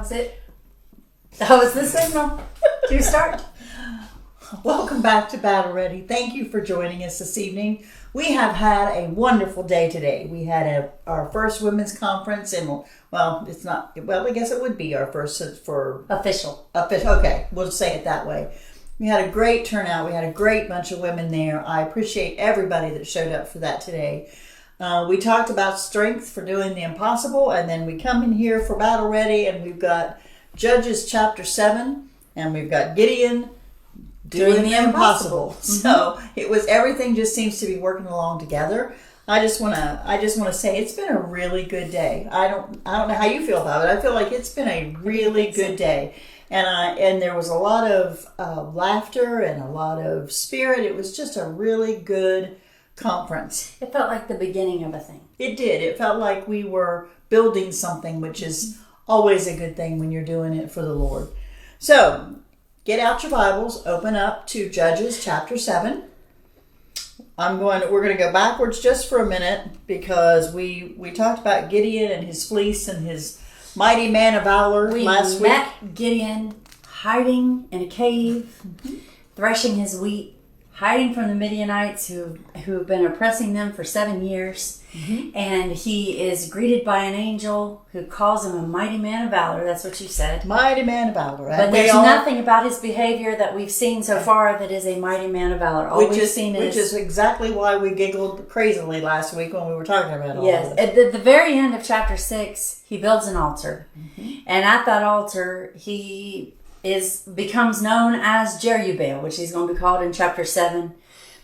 was it. That was the signal to start. Welcome back to Battle Ready. Thank you for joining us this evening. We have had a wonderful day today. We had our first women's conference, and it's not. Well, I guess it would be our first for official. Okay, we'll say it that way. We had a great turnout. We had a great bunch of women there. I appreciate everybody that showed up for that today. We talked about strength for doing the impossible, and then we come in here for Battle Ready, and we've got Judges chapter 7, and we've got Gideon doing the impossible. Mm-hmm. So it was, everything just seems to be working along together. I just want to say it's been a really good day. I don't know how you feel about it. I feel like it's been a really good day. And there was a lot of laughter and a lot of spirit. It was just a really good conference. It felt like the beginning of a thing. It did. It felt like we were building something, which is always a good thing when you're doing it for the Lord. So get out your Bibles, open up to Judges chapter 7. We're going to go backwards just for a minute because we talked about Gideon and his fleece and his mighty man of valor last week. We met Gideon hiding in a cave, threshing his wheat, hiding from the Midianites who have been oppressing them for 7 years. Mm-hmm. And he is greeted by an angel who calls him a mighty man of valor. That's what you said. Mighty man of valor. But there's nothing about his behavior that we've seen so far that is a mighty man of valor. All we've seen which is exactly why we giggled crazily last week when we were talking about all this. Yes. At the very end of chapter 6, he builds an altar. Mm-hmm. And at that altar, he becomes known as Jerubbaal, which he's going to be called in chapter 7.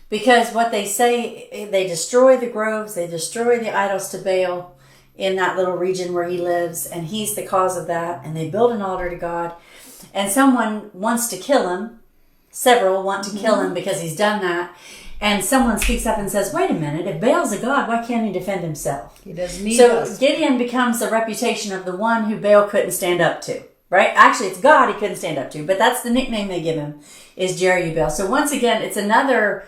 Because what they say, they destroy the groves, they destroy the idols to Baal in that little region where he lives, and he's the cause of that. And they build an altar to God, and someone wants to kill him. Several want to kill him because he's done that. And someone speaks up and says, wait a minute, if Baal's a god, why can't he defend himself? He doesn't need us. So Gideon becomes the reputation of the one who Baal couldn't stand up to. Right? Actually, it's God he couldn't stand up to, but that's the nickname they give him, is Jerubbaal. So once again, it's another...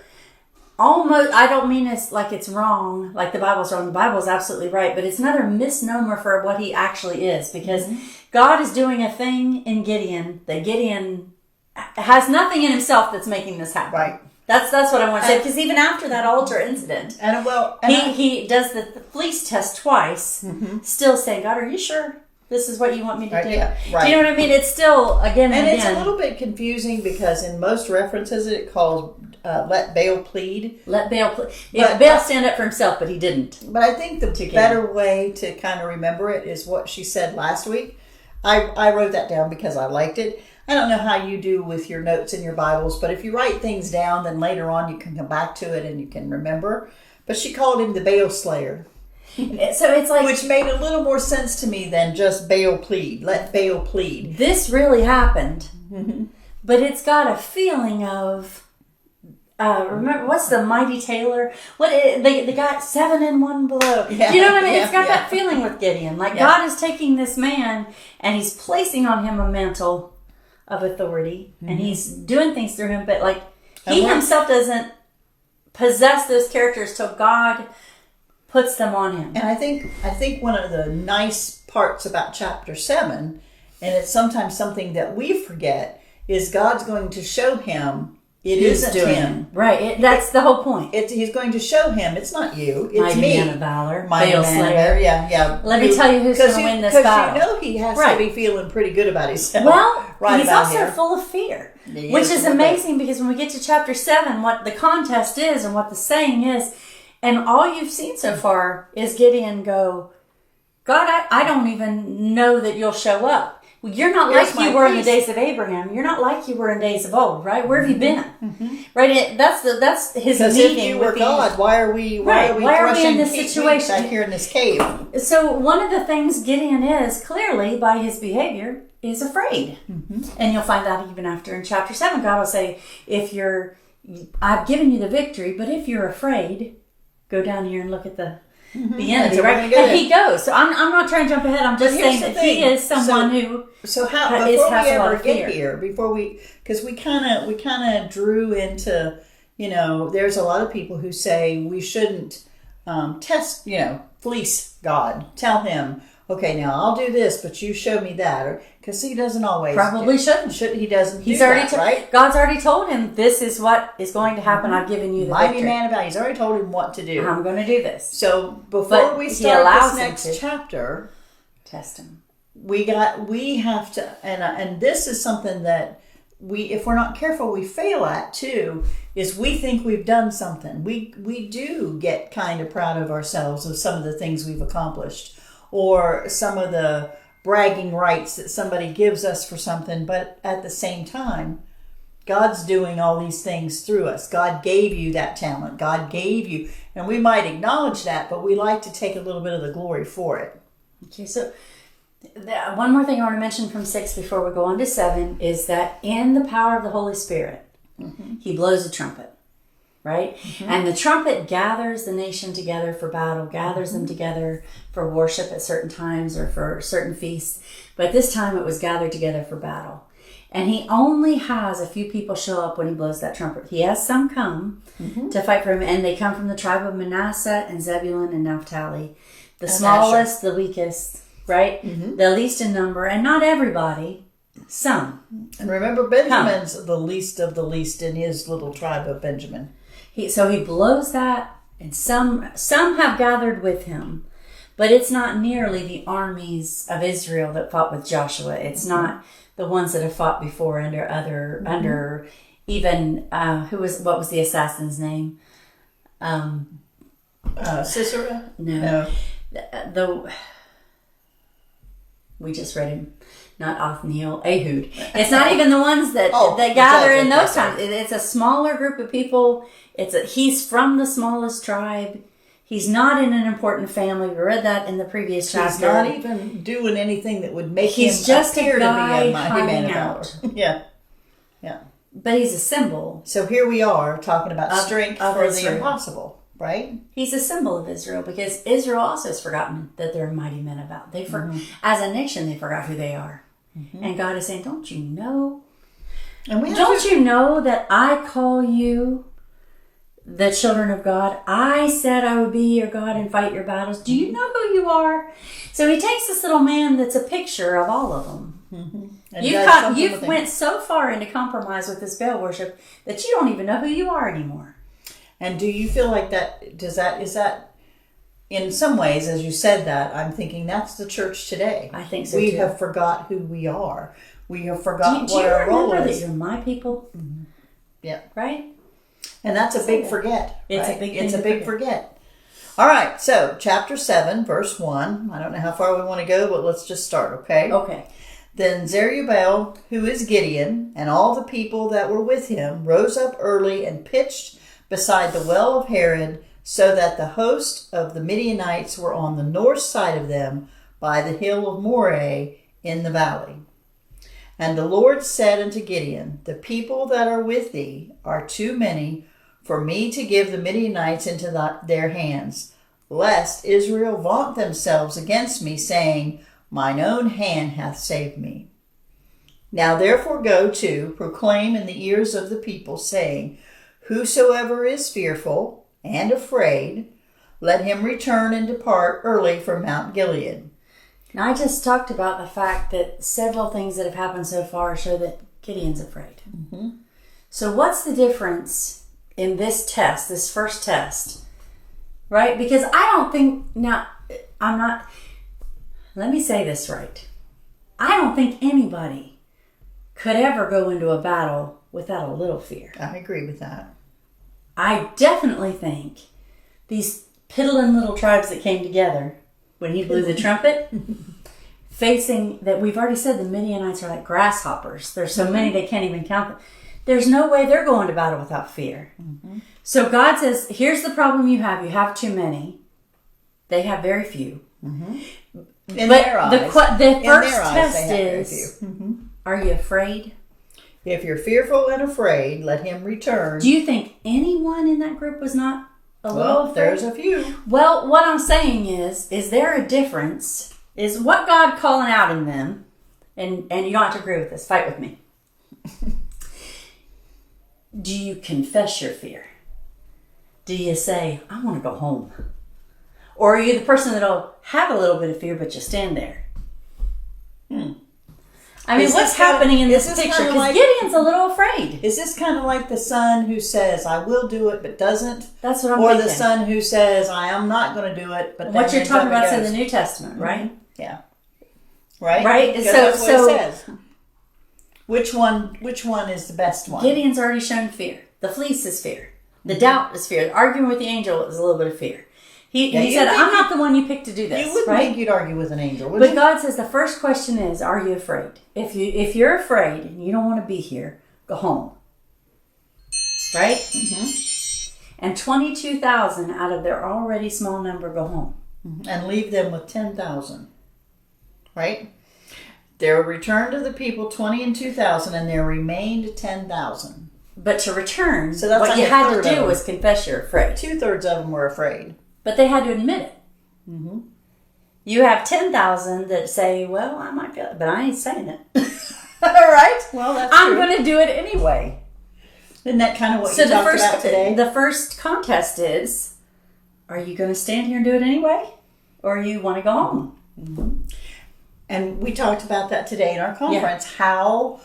Almost, I don't mean it's like it's wrong, like the Bible's wrong. The Bible's absolutely right, but it's another misnomer for what he actually is, because God is doing a thing in Gideon that Gideon has nothing in himself that's making this happen. Right. That's what I want to say, because even after that altar incident, he does the fleece test twice, still saying, God, are you sure this is what you want me to do? Yeah, right. Do you know what I mean? It's still, again and again. And it's a little bit confusing because in most references it calls let Baal plead. Let Baal plead. If Baal stand up for himself, but he didn't. But I think the better way to kind of remember it is what she said last week. I wrote that down because I liked it. I don't know how you do with your notes in your Bibles, but if you write things down, then later on you can come back to it and you can remember. But she called him the Baal Slayer. So it's like, which made a little more sense to me than just Baal plead. Let Baal plead. This really happened, but it's got a feeling of. Remember, what's the Mighty Taylor? They got 7 in 1 blow. Yeah, do you know what I mean? It's got that feeling with Gideon. Like God is taking this man and he's placing on him a mantle of authority, and he's doing things through him. But like he himself doesn't possess those characters till God puts them on him. And I think one of the nice parts about chapter 7, and it's sometimes something that we forget, is God's going to show him it isn't him. Right. That's the whole point. He's going to show him it's not you. It's Mighty me. Man of valor. Mighty Baal man Slayer. Yeah. Let me tell you who's going to win this battle. Because you know he has to be feeling pretty good about himself. Well, he's also full of fear. Which is amazing because when we get to chapter 7, what the contest is and what the saying is, and all you've seen so far is Gideon go, God, I don't even know that you'll show up. Well, you're not like you were in the days of Abraham. You're not like you were in days of old, right? Where have you been? Right? That's his meaning. If you were God, why are we in this situation back here in this cave? So one of the things Gideon is clearly by his behavior is afraid, and you'll find out even after in chapter 7, God will say, I've given you the victory, but if you're afraid, go down here and look at the enemy, right? And he goes. So I'm not trying to jump ahead. I'm just saying that he is someone who. So how before we ever get here, because we kind of drew into, there's a lot of people who say we shouldn't fleece God, tell him okay, now I'll do this, but you show me that. Because he doesn't always. Probably shouldn't. He doesn't He's do already that, right? God's already told him, this is what is going to happen. I've given you the Mighty victory. man of valor. He's already told him what to do. I'm going to do this. So before But we he start allows this him next to. chapter, Test him. we have to, and this is something that if we're not careful, we fail at too, is we think we've done something. We do get kind of proud of ourselves of some of the things we've accomplished, or some of the bragging rights that somebody gives us for something. But at the same time, God's doing all these things through us. God gave you that talent. God gave you, and we might acknowledge that, but we like to take a little bit of the glory for it. Okay, so one more thing I want to mention from 6 before we go on to 7 is that in the power of the Holy Spirit, he blows a trumpet, right? And the trumpet gathers the nation together for battle, gathers them together for worship at certain times or for certain feasts. But this time it was gathered together for battle. And he only has a few people show up when he blows that trumpet. He has some come to fight for him, and they come from the tribe of Manasseh and Zebulun and Naphtali. The smallest, the weakest, right? The least in number, and not everybody, some. And remember, Benjamin's the least of the least in his little tribe of Benjamin. So he blows that, and some have gathered with him, but it's not nearly the armies of Israel that fought with Joshua. It's not the ones that have fought before under even what was the assassin's name? Sisera? No. We just read him, not Othniel, Ehud. It's not even the ones that gather in those times. It's a smaller group of people. He's from the smallest tribe. He's not in an important family. We read that in the previous chapter. He's not even doing anything that would make him just appear a guy to be a mighty man of out. valor. Yeah. But he's a symbol. So here we are talking about strength for Israel. the impossible, right? He's a symbol of Israel because Israel also has forgotten that they're mighty men of valor. As a nation, they forgot who they are. And God is saying, don't you know? Don't you know that I call you the children of God? I said I would be your God and fight your battles. Do you know who you are? So he takes this little man that's a picture of all of them. You've went so far into compromise with this Baal worship that you don't even know who you are anymore. And do you feel like that, is that in some ways, as you said that, I'm thinking that's the church today. I think so we too. have forgot who we are. We have forgotten do what you our role remember is. that you're my people? Yeah. Right? And that's a big forget. It's right? a big It's thing a to big forget. All right, so chapter 7, verse 1. I don't know how far we want to go, but let's just start, okay? Okay. Then Zerubbabel, who is Gideon, and all the people that were with him, rose up early and pitched beside the well of Herod, so that the host of the Midianites were on the north side of them by the hill of Moreh in the valley. And the Lord said unto Gideon, the people that are with thee are too many for me to give the Midianites into their hands, lest Israel vaunt themselves against me, saying, mine own hand hath saved me. Now therefore go to, proclaim in the ears of the people, saying, whosoever is fearful and afraid, let him return and depart early from Mount Gilead. Now I just talked about the fact that several things that have happened so far show that Gideon's afraid. So what's the difference in this test, this first test? Right? Because I don't think, let me say this right. I don't think anybody could ever go into a battle without a little fear. I agree with that. I definitely think these piddling little tribes that came together when he blew the trumpet, facing that, we've already said the Midianites are like grasshoppers. There's so many they can't even count them. There's no way they're going to battle without fear. So God says, here's the problem you have. You have too many. They have very few. In their eyes. The first test is, are you afraid? If you're fearful and afraid, let him return. Do you think anyone in that group was not a little afraid? There's a few. Well, what I'm saying is there a difference? Is what God calling out in them, and you don't have to agree with this, fight with me. Do you confess your fear? Do you say, I want to go home? Or are you the person that'll have a little bit of fear, but you stand there? I mean, what's happening in this picture? Because Gideon's a little afraid. Is this kind of like the son who says, I will do it, but doesn't? That's what I'm thinking. Or the son who says, I am not going to do it, but then what you're talking about is in the New Testament, right? Yeah. Right? Right? Because that's what it says. Which one is the best one? Gideon's already shown fear. The fleece is fear. The doubt is fear. Arguing with the angel is a little bit of fear. He said, I'm not the one you picked to do this. You wouldn't think you'd argue with an angel, would you? But you? God says the first question is, are you afraid? If you're afraid and you don't want to be here, go home. Right? And 22,000 out of their already small number go home. And leave them with 10,000. Right? There returned to the people 20 and 2,000, and there remained 10,000. But to return, so that's what you had to do was confess you're afraid. 2/3 of them were afraid. But they had to admit it. You have 10,000 that say, well, I might feel it, but I ain't saying it. All right? Well, that's I'm going to do it anyway. Isn't that kind of what you talked about today? The first contest is, are you going to stand here and do it anyway? Or you want to go home? And we talked about that today in our conference, how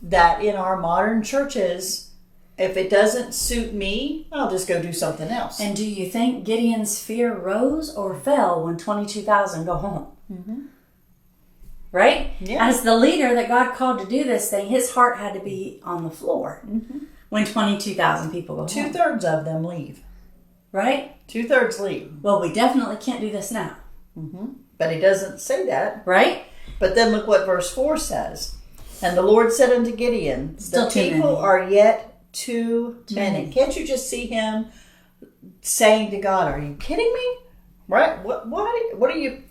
that in our modern churches, if it doesn't suit me, I'll just go do something else. And do you think Gideon's fear rose or fell when 22,000 go home? Right? Yeah. As the leader that God called to do this thing, his heart had to be on the floor when 22,000 people go home. 2/3 of them leave. Right? 2/3 leave. Well, we definitely can't do this now. But he doesn't say that. Right? But then look what verse 4 says. And the Lord said unto Gideon, the people are yet too many. Can't you just see him saying to God, are you kidding me? Right? What are you...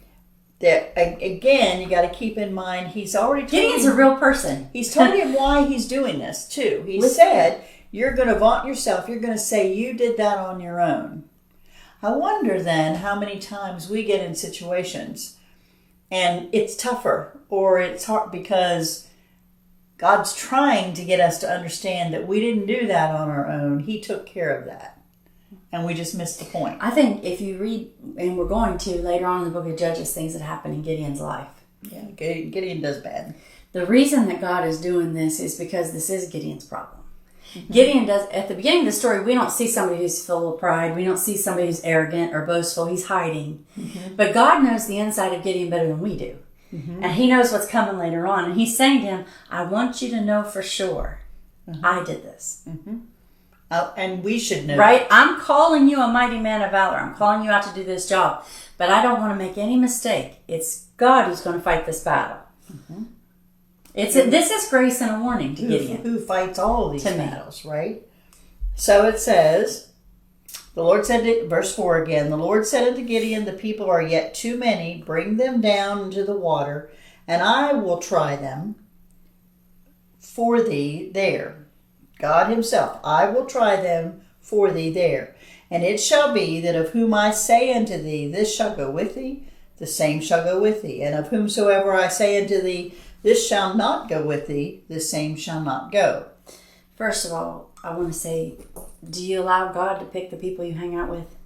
Again, you got to keep in mind, he's already told Gideon's a real person. He's told him why he's doing this, too. He said, you're going to vaunt yourself. You're going to say you did that on your own. I wonder then how many times we get in situations and it's tougher or it's hard because God's trying to get us to understand that we didn't do that on our own. He took care of that. And we just missed the point. I think if you read, and we're going to later on in the book of Judges, things that happen in Gideon's life. Yeah, Gideon does bad. The reason that God is doing this is because this is Gideon's problem. Gideon does, at the beginning of the story, we don't see somebody who's full of pride. We don't see somebody who's arrogant or boastful. He's hiding. But God knows the inside of Gideon better than we do. And he knows what's coming later on. And he's saying to him, I want you to know for sure I did this. And we should know. Right? I'm calling you a mighty man of valor. I'm calling you out to do this job. But I don't want to make any mistake. It's God who's going to fight this battle. This is grace and a warning to Gideon. Who fights all of these battles, right? So it says, the Lord said to, verse 4 again, the Lord said unto Gideon, the people are yet too many. Bring them down into the water, and I will try them for thee there. God himself, I will try them for thee there. And it shall be that of whom I say unto thee, this shall go with thee, the same shall go with thee. And of whomsoever I say unto thee, this shall not go with thee, the same shall not go. First of all, I want to say, do you allow God to pick the people you hang out with?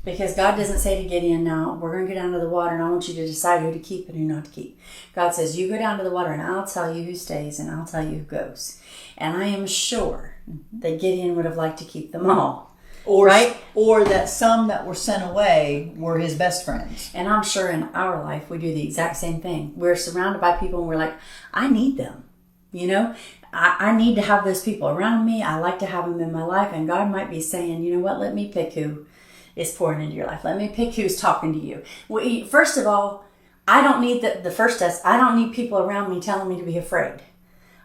Because God doesn't say to Gideon, now, we're going to go down to the water and I want you to decide who to keep and who not to keep. God says, you go down to the water and I'll tell you who stays and I'll tell you who goes. And I am sure that Gideon would have liked to keep them all. Or, right? Or that some that were sent away were his best friends. And I'm sure in our life we do the exact same thing. We're surrounded by people and we're like, I need them. You know, I need to have those people around me. I like to have them in my life. And God might be saying, you know what, let me pick who is pouring into your life. Let me pick who's talking to you. Well, first of all, I don't need the first test. I don't need people around me telling me to be afraid.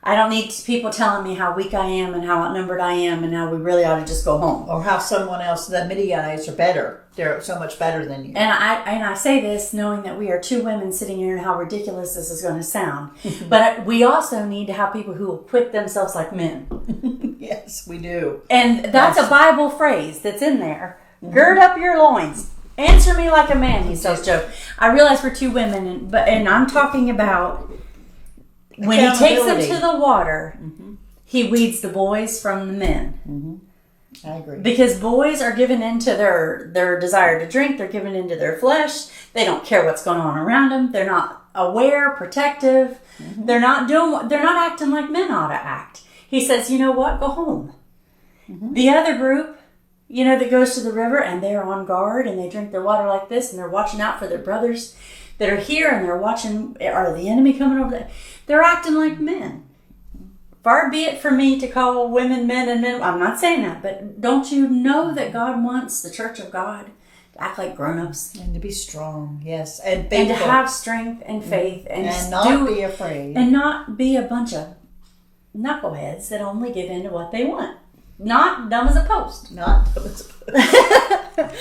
I don't need people telling me how weak I am and how outnumbered I am and how we really ought to just go home. Or how someone else, the Midianites, are better. They're so much better than you. And I say this knowing that we are two women sitting here and how ridiculous this is going to sound. But we also need to have people who will quit themselves like men. Yes, we do. And that's a Bible phrase that's in there. Gird up your loins. Answer me like a man, he tells Job. I realize we're two women, and I'm talking about when he takes them to the water, he weeds the boys from the men. I agree. Because boys are given into their desire to drink. They're given into their flesh. They don't care what's going on around them. They're not aware, protective. Mm-hmm. They're not acting like men ought to act. He says, you know what? Go home. Mm-hmm. The other group, that goes to the river and they're on guard and they drink their water like this and they're watching out for their brothers that are here and they're watching, are the enemy coming over there? They're acting like men. Far be it for me to call women men and men. I'm not saying that, but don't you know that God wants the church of God to act like grown-ups? And to be strong, yes. And faithful. And to have strength and faith. And not be afraid. And not be a bunch of knuckleheads that only give in to what they want. Not dumb as a post. Not dumb as a post.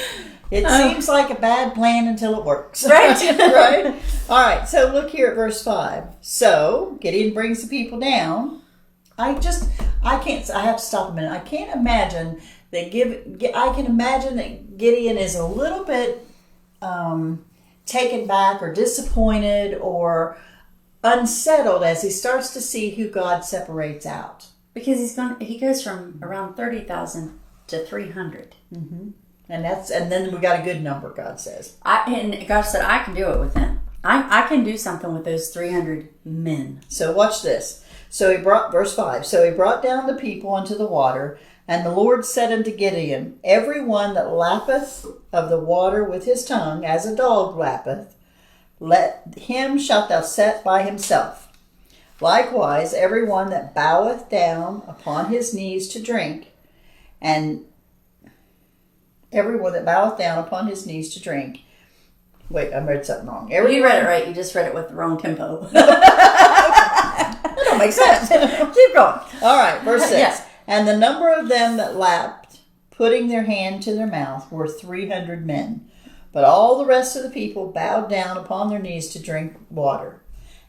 It seems like a bad plan until it works. Right. Right? All right, so look here at verse 5. So, Gideon brings the people down. I have to stop a minute. I can't imagine that I can imagine that Gideon is a little bit taken back or disappointed or unsettled as he starts to see who God separates out. Because he goes from around 30,000 to 300. Mm-hmm. And then we got a good number, God says. And God said, I can do it with him. I can do something with those 300 men. So watch this. Verse 5, so he brought down the people into the water, and the Lord said unto Gideon, every one that lappeth of the water with his tongue, as a dog lappeth, let him shalt thou set by himself. Likewise, every one that boweth down upon his knees to drink, and every one that boweth down upon his knees to drink. Wait, I read something wrong. You read it right. You just read it with the wrong tempo. That don't make sense. Keep going. All right, verse 6. Yeah. And the number of them that lapped, putting their hand to their mouth, were 300 men. But all the rest of the people bowed down upon their knees to drink water.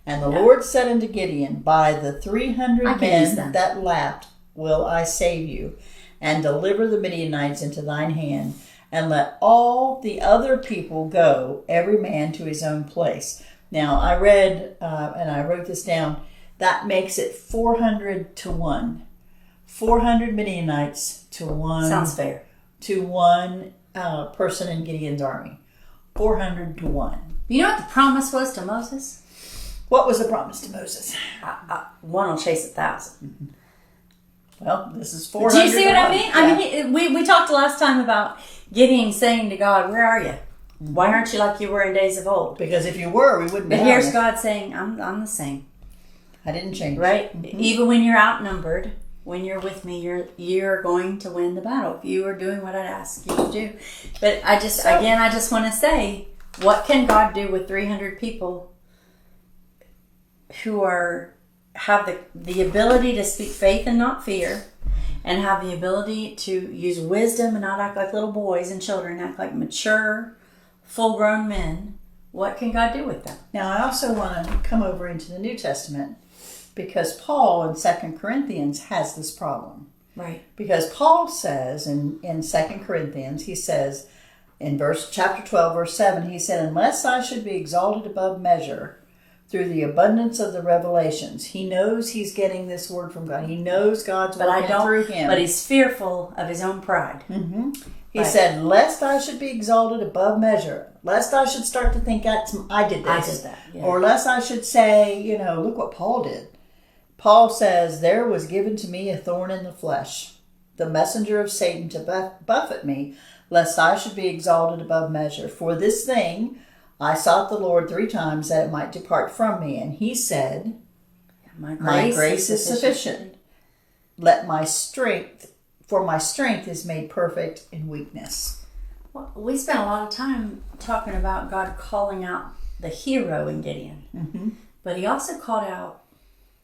And the Lord said unto Gideon, by the 300 men that lapped will I save you, and deliver the Midianites into thine hand, and let all the other people go, every man to his own place. Now, I read, and I wrote this down, that makes it 400 to 1. 400 Midianites to one. Sounds fair. To one person in Gideon's army. 400 to 1. You know what the promise was to Moses? What was the promise to Moses? One will chase 1,000. Mm-hmm. Well, this is 400. Do you see what I mean? Yeah. I mean, we talked last time about Gideon saying to God, where are you? Mm-hmm. Why aren't you like you were in days of old? Because if you were, we wouldn't be. But here's God saying, I'm the same. I didn't change. Right? Mm-hmm. Even when you're outnumbered, when you're with me, you're going to win the battle. If you are doing what I'd ask you to do. But I just want to say, what can God do with 300 people who have the ability to speak faith and not fear, and have the ability to use wisdom and not act like little boys and children, act like mature, full-grown men? What can God do with them? Now, I also want to come over into the New Testament, because Paul in 2 Corinthians has this problem. Right. Because Paul says in 2 Corinthians, he says in chapter 12, verse 7, he said, unless I should be exalted above measure through the abundance of the revelations. He knows he's getting this word from God. He knows God's working through him. But he's fearful of his own pride. Mm-hmm. He said, lest I should be exalted above measure, lest I should start to think I did this. I did that. Yeah. Or lest I should say, look what Paul did. Paul says, there was given to me a thorn in the flesh, the messenger of Satan to buffet me, lest I should be exalted above measure. For this thing I sought the Lord 3 times that it might depart from me. And he said, my grace is sufficient. For my strength is made perfect in weakness. Well, we spent a lot of time talking about God calling out the hero in Gideon. Mm-hmm. But he also called out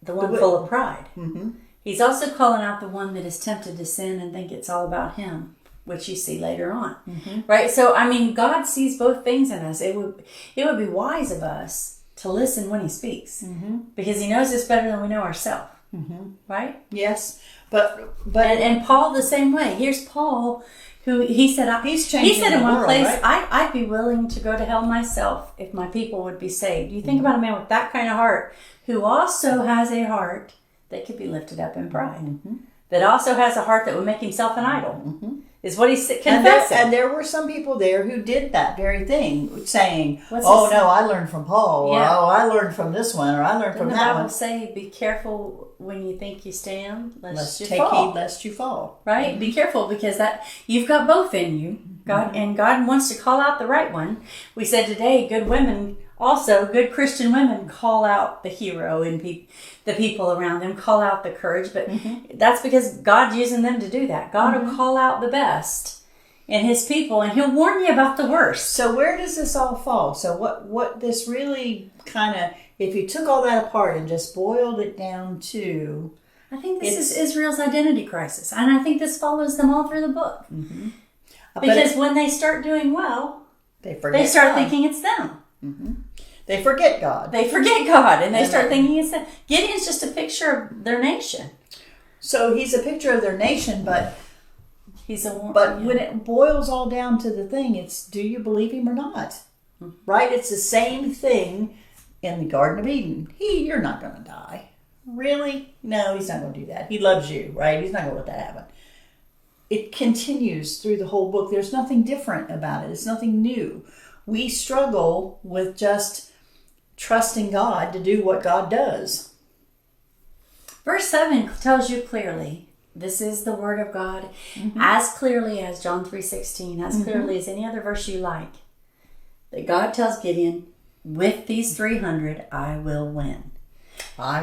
the one full of pride. Mm-hmm. He's also calling out the one that is tempted to sin and think it's all about him, which you see later on. Mm-hmm. Right? So, God sees both things in us. It would be wise of us to listen when he speaks. Mm-hmm. Because he knows us better than we know ourselves. Mm-hmm. Right? Yes. But and Paul the same way. Here's Paul, who he said in one place, right? I'd be willing to go to hell myself if my people would be saved. You think about a man with that kind of heart, who also has a heart that could be lifted up in pride. Mm-hmm. that also has a heart that would make himself an idol. Is what he's confessing. And there were some people there who did that very thing, saying, no, I learned from Paul, or I learned from this one, or I learned from that one. The Bible say, be careful when you think you stand, lest you take fall. heed lest you fall. Right? Be careful, because that you've got both in you. God wants to call out the right one. We said today, good women, also good Christian women, call out the hero and the people around them, call out the courage. But that's because God's using them to do that. God will call out the best in his people, and he'll warn you about the worst. So where does this all fall? So what this really kind of, if you took all that apart and just boiled it down to... I think this is Israel's identity crisis. And I think this follows them all through the book. Because when they start doing well, they start thinking it's them. They forget God. They forget God, and they start thinking it's them. Gideon's just a picture of their nation. So he's a picture of their nation, but when it boils all down to the thing, it's, do you believe him or not? Right? It's the same thing in the Garden of Eden. You're not going to die. Really? No, he's not going to do that. He loves you, right? He's not going to let that happen. It continues through the whole book. There's nothing different about it. It's nothing new. We struggle with just trusting God to do what God does. Verse 7 tells you clearly, this is the word of God, as clearly as John 3:16, as clearly as any other verse you like, that God tells Gideon, with these 300, I will win.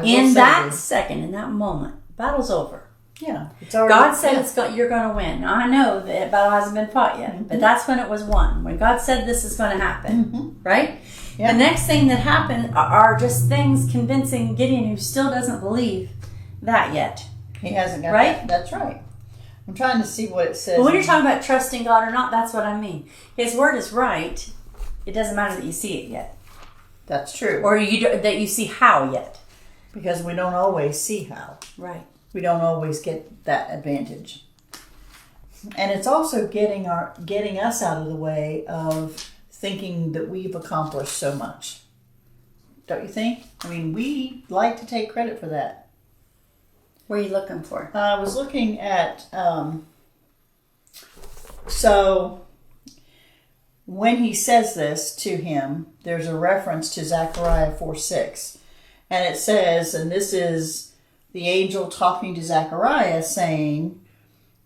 In that second, in that moment, battle's over. Yeah, it's already, God said you're going to win. Now, I know that battle hasn't been fought yet, but that's when it was won. When God said this is going to happen, right? Yeah. The next thing that happened are just things convincing Gideon, who still doesn't believe that yet. He hasn't got that. That's right. I'm trying to see what it says. But when you're talking about trusting God or not, that's what I mean. His word is right. It doesn't matter that you see it yet. That's true. Or that you see how yet. Because we don't always see how. Right. We don't always get that advantage. And it's also getting us out of the way of thinking that we've accomplished so much. Don't you think? I mean, we like to take credit for that. What are you looking for? I was looking at, so when he says this to him, there's a reference to Zechariah 4:6. And it says, and this is the angel talking to Zechariah, saying,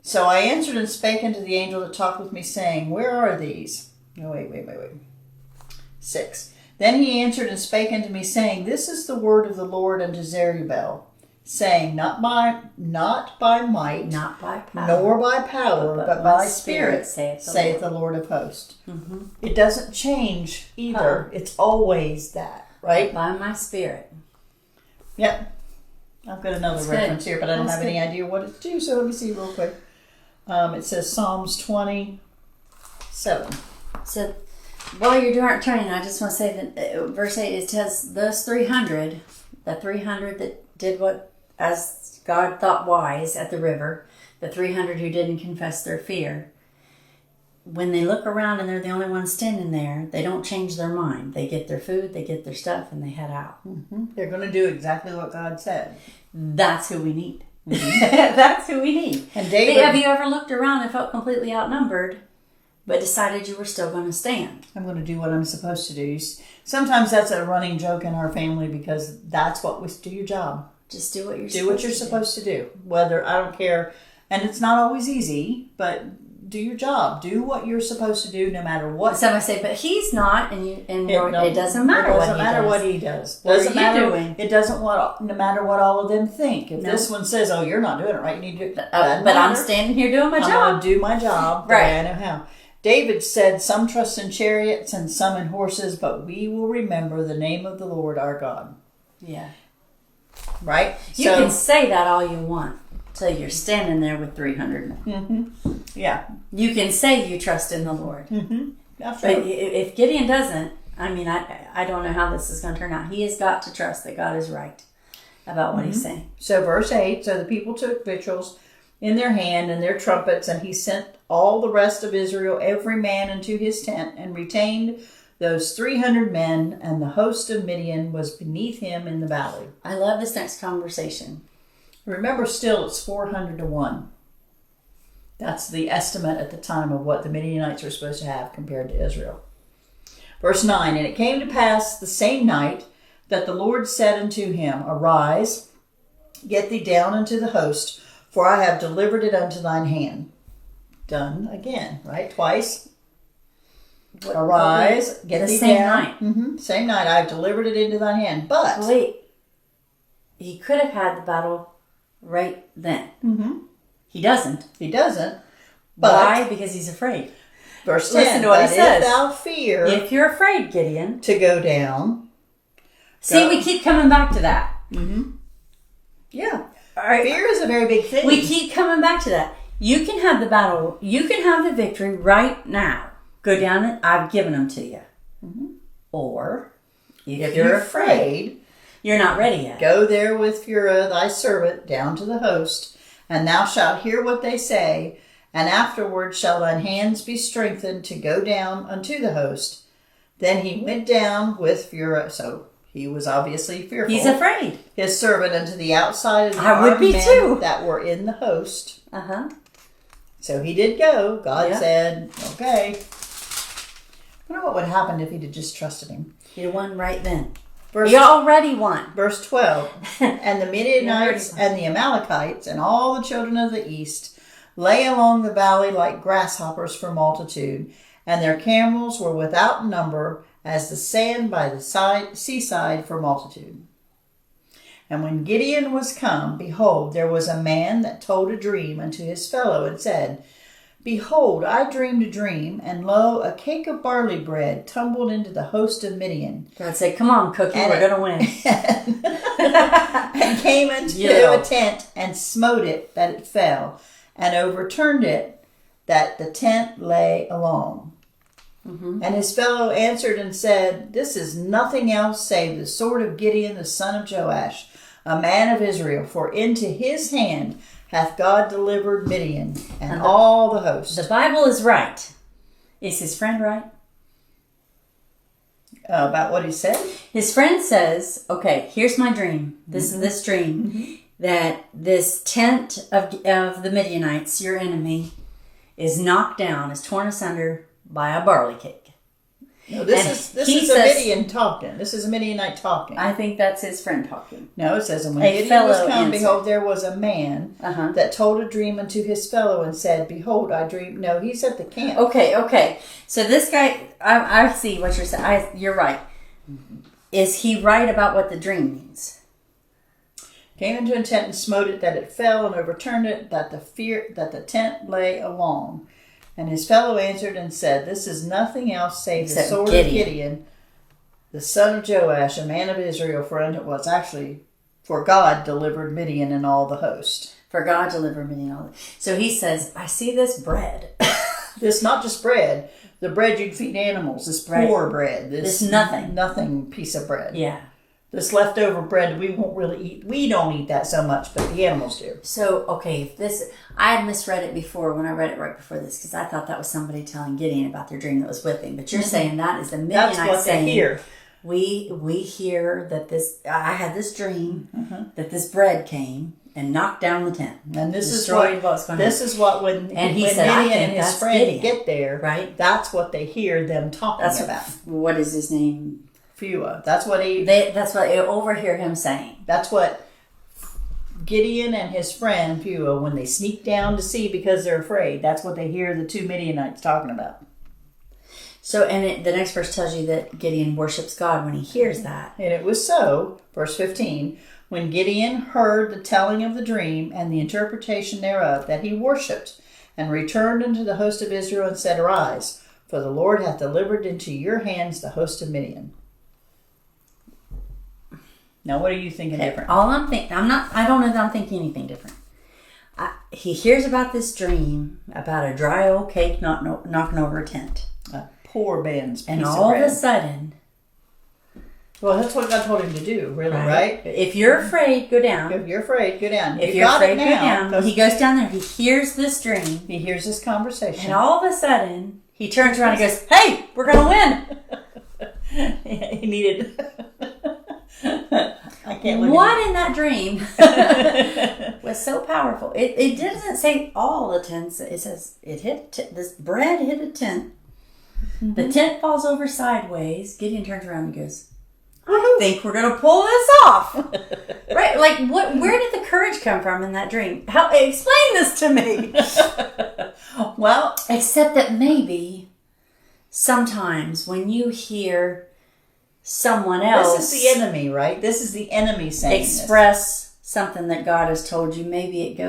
so I answered and spake unto the angel that talked with me, saying, where are these? No, wait. 6. Then he answered and spake unto me, saying, this is the word of the Lord unto Zerubbabel, saying, not by might, not by power, nor by power, but by spirit, saith the Lord of hosts. It doesn't change either. It's always that, right? By my spirit. Yep. I've got another reference here, but I don't have any idea what it's to, so let me see real quick. It says Psalms 27. So while you're turning, I just want to say that verse 8, it says those 300, the 300 that did what as God thought wise at the river, the 300 who didn't confess their fear, when they look around and they're the only ones standing there, they don't change their mind. They get their food, they get their stuff, and they head out. They're going to do exactly what God said. That's who we need. That's who we need. And David, have you ever looked around and felt completely outnumbered, but decided you were still going to stand? I'm going to do what I'm supposed to do. Sometimes that's a running joke in our family because that's what we do. Your job. Just do what you're supposed to do. Whether, I don't care, and it's not always easy, but do your job. Do what you're supposed to do, no matter what. Somebody say, but he's not, it doesn't matter. It doesn't matter what he does. What are you doing? It doesn't no matter what all of them think. If this one says, "Oh, you're not doing it right," you need to. But I'm standing here doing my job. I'm going to do my job. Right. I know how. David said, "Some trust in chariots and some in horses, but we will remember the name of the Lord our God." Yeah. Right. You can say that all you want. So you're standing there with 300. Yeah. You can say you trust in the Lord. That's right. But if Gideon doesn't, I mean, I don't know how this is going to turn out. He has got to trust that God is right about what he's saying. So verse 8, so the people took victuals in their hand and their trumpets, and he sent all the rest of Israel, every man into his tent, and retained those 300 men, and the host of Midian was beneath him in the valley. I love this next conversation. Remember, still it's 400 to 1. That's the estimate at the time of what the Midianites were supposed to have compared to Israel. Verse 9, and it came to pass the same night that the Lord said unto him, Arise, get thee down unto the host, for I have delivered it unto thine hand. Done again, right? Twice. Arise, get thee same down. night. Mm-hmm. Same night, I have delivered it into thine hand. But wait, he could have had the battle right then. Mm-hmm. He doesn't. He doesn't. But why? Because he's afraid. Verse 10, listen to what he says. If thou fear if you're afraid, Gideon, to go down. See, we keep coming back to that. Mm-hmm. Yeah. All right. Fear is a very big thing. We keep coming back to that. You can have the battle. You can have the victory right now. Go down it. I've given them to you. Mm-hmm. Or if you're afraid, you're not ready yet. Go there with thy servant down to the host, and thou shalt hear what they say, and afterward shall thine hands be strengthened to go down unto the host. Then he went down with Phurah. So he was obviously fearful. He's afraid. His servant unto the outside of the I would be men too. that were in the host. Uh-huh. So he did go. God said, okay. I wonder what would happen if he'd have just trusted him. He won right then. He already won. Verse 12. And the Midianites and the Amalekites and all the children of the east lay along the valley like grasshoppers for multitude, and their camels were without number as the sand by the seaside for multitude. And when Gideon was come, behold, there was a man that told a dream unto his fellow, and said, Behold, I dreamed a dream, and lo, a cake of barley bread tumbled into the host of Midian. God said, come on, Cookie, we're going to win. And came into a tent, and smote it, that it fell, and overturned it, that the tent lay along. Mm-hmm. And his fellow answered and said, This is nothing else save the sword of Gideon the son of Joash, a man of Israel, for into his hand hath God delivered Midian and all the host. The Bible is right. Is his friend right? About what he said? His friend says, okay, here's my dream. This is this dream. That this tent of the Midianites, your enemy, is knocked down, is torn asunder by a barley cake. No, this is a Midian talking. This is a Midianite talking. I think that's his friend talking. No, it says, And when Gideon was come, behold, there was a man that told a dream unto his fellow, and said, Behold, I dreamed. No, he's at the camp. Okay. So this guy, I see what you're saying. You're right. Is he right about what the dream means? Came into a tent and smote it, that it fell, and overturned it, that the tent lay along. And his fellow answered and said, This is nothing else save the sword of Gideon, the son of Joash, a man of Israel, for God delivered Midian and all the host. For God delivered Midian and all the host. So he says, I see this bread. This not just bread, the bread you'd feed animals, this poor bread. This nothing piece of bread. Yeah. This leftover bread we won't really eat. We don't eat that so much, but the animals do. So, okay, I had misread it before when I read it right before this, because I thought that was somebody telling Gideon about their dream that was with him. But you're saying that is the Midianites saying, hear. We hear that I had this dream that this bread came and knocked down the tent. And this is what when Gideon and his friend get there, right? That's what they hear them talking about. What is his name? Phurah. That's what they overhear him saying. That's what Gideon and his friend Phurah, when they sneak down to see because they're afraid, that's what they hear the two Midianites talking about. So, and the next verse tells you that Gideon worships God when he hears that. And it was so, verse 15, when Gideon heard the telling of the dream and the interpretation thereof, that he worshipped and returned unto the host of Israel and said, Arise, for the Lord hath delivered into your hands the host of Midian. Now, what are you thinking different? I don't know that I'm thinking anything different. He hears about this dream about a dry old cake knocking over a tent. A poor man's piece of bread. And all of a sudden... Well, that's what God told him to do, really, right? If you're afraid, go down. If you're afraid, go down. If you're afraid, go down. He goes down there. He hears this dream. He hears this conversation. And all of a sudden, he turns around and goes, Hey, we're going to win. He needed... I can't look what in that dream was so powerful. It doesn't say all the tents. It says it hit this bread hit a tent. Mm-hmm. The tent falls over sideways. Gideon turns around and goes, I think we're going to pull this off. Right? Like, where did the courage come from in that dream? Explain this to me. Well, except that maybe sometimes when you hear someone else... This is the enemy, right? This is the enemy saying express something that God has told you. Maybe it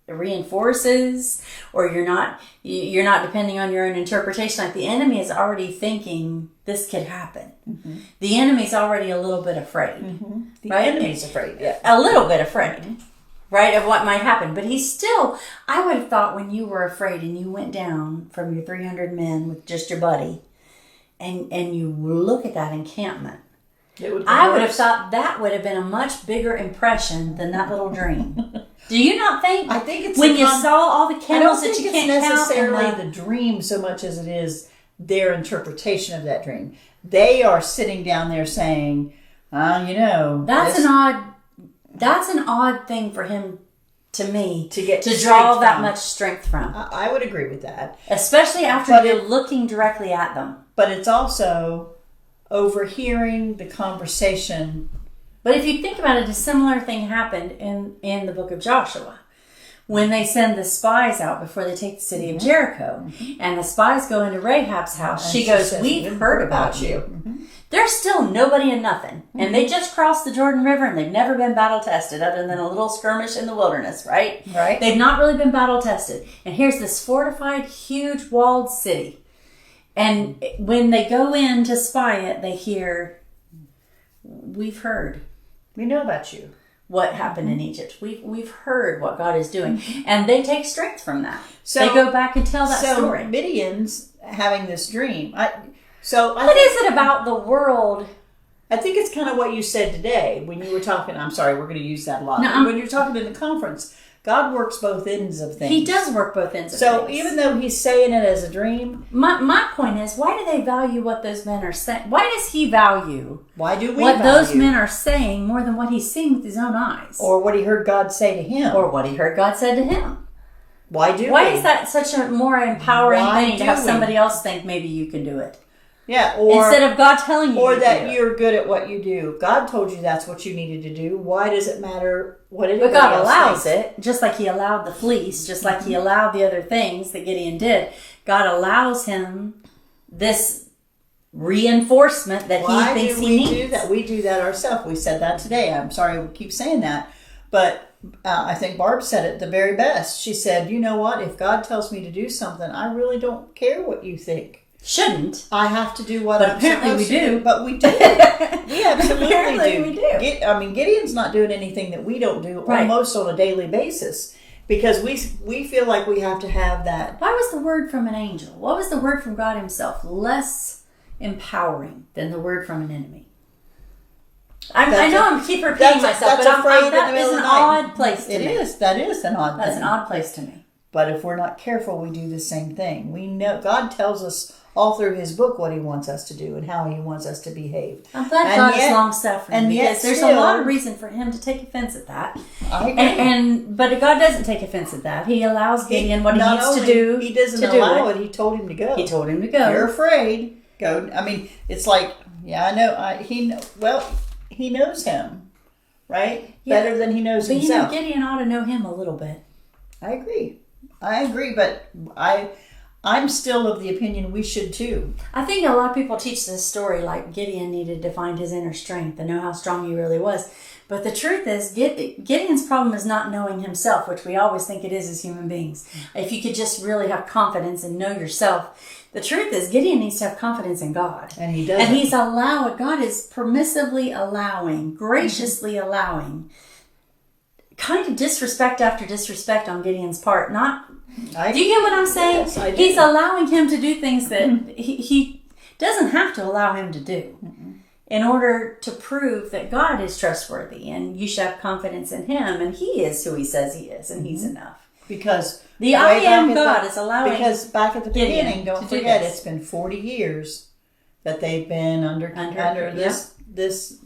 reinforces, or you're not depending on your own interpretation. Like the enemy is already thinking this could happen. Mm-hmm. The enemy's already a little bit afraid. Mm-hmm. The right? enemy's afraid, yeah. A little bit afraid, mm-hmm. right, of what might happen. But he's still, I would have thought when you were afraid and you went down from your 300 men with just your buddy, and you look at that encampment, I would have thought that would have been a much bigger impression than that little dream. Do you not think? I think it's when you saw all the camels that you can't count. Necessarily the dream so much as it is their interpretation of that dream. They are sitting down there saying, that's an odd thing for him to me to draw that much strength from. I would agree with that, especially after you're looking directly at them. But it's also overhearing the conversation. But if you think about it, a similar thing happened in the book of Joshua. When they send the spies out before they take the city of Jericho. Mm-hmm. And the spies go into Rahab's house. And she goes, we've heard about you. Mm-hmm. There's still nobody and nothing. Mm-hmm. And they just crossed the Jordan River and they've never been battle tested other than a little skirmish in the wilderness, right? Right. They've not really been battle tested. And here's this fortified, huge walled city. And when they go in to spy it, they hear, we've heard. We know about you. What happened in Egypt. We've heard what God is doing. Mm-hmm. And they take strength from that. So they go back and tell that story. So Midian's having this dream. What is it about the world? I think it's kind of what you said today when you were talking. I'm sorry, we're going to use that a lot. No, when you're talking in the conference, God works both ends of things. He does work both ends of things. So even though he's saying it as a dream. My point is, why do they value what those men are saying? Why does he value what those men are saying more than what he's seeing with his own eyes? Or what he heard God say to him. Or what he heard God said to him. Why is that such a more empowering thing to have somebody else think maybe you can do it? Yeah, or instead of God telling you, or that you're good at what you do. God told you that's what you needed to do. Why does it matter what anybody else thinks? But God allows it, just like He allowed the fleece, just like He allowed the other things that Gideon did. God allows him this reinforcement that he thinks he needs. We do that ourselves. We said that today. I'm sorry we keep saying that, but I think Barb said it the very best. She said, "You know what? If God tells me to do something, I really don't care what you think." Shouldn't. I have to do what I'm supposed to do. But we do. We absolutely do. Gideon's not doing anything that we don't do almost on a daily basis because we feel like we have to have that. Why was the word from an angel? What was the word from God himself less empowering than the word from an enemy? I know I keep repeating myself, but that is an odd place to me. That is an odd That's an odd place to me. But if we're not careful, we do the same thing. We know God tells us all through His book what He wants us to do and how He wants us to behave. I'm glad God is long-suffering because there's a lot of reason for Him to take offense at that. I agree. But God doesn't take offense at that. He allows Gideon what he needs to do. He doesn't allow it. He told him to go. He told him to go. You're afraid. Go. I mean, it's like, I know. He knows him, right? Yeah. Better than he knows himself. But Gideon ought to know him a little bit. I agree, but I'm still of the opinion we should too. I think a lot of people teach this story like Gideon needed to find his inner strength and know how strong he really was. But the truth is, Gideon's problem is not knowing himself, which we always think it is as human beings. If you could just really have confidence and know yourself. The truth is, Gideon needs to have confidence in God. And he does. And God is permissively allowing, graciously allowing, kind of disrespect after disrespect on Gideon's part. Do you get what I'm saying? Yes, I do. He's allowing him to do things that he doesn't have to allow him to do in order to prove that God is trustworthy and you should have confidence in Him and He is who He says He is and He's enough. Because the I am God is allowing. Because back at the beginning, don't forget, it's been 40 years that they've been under this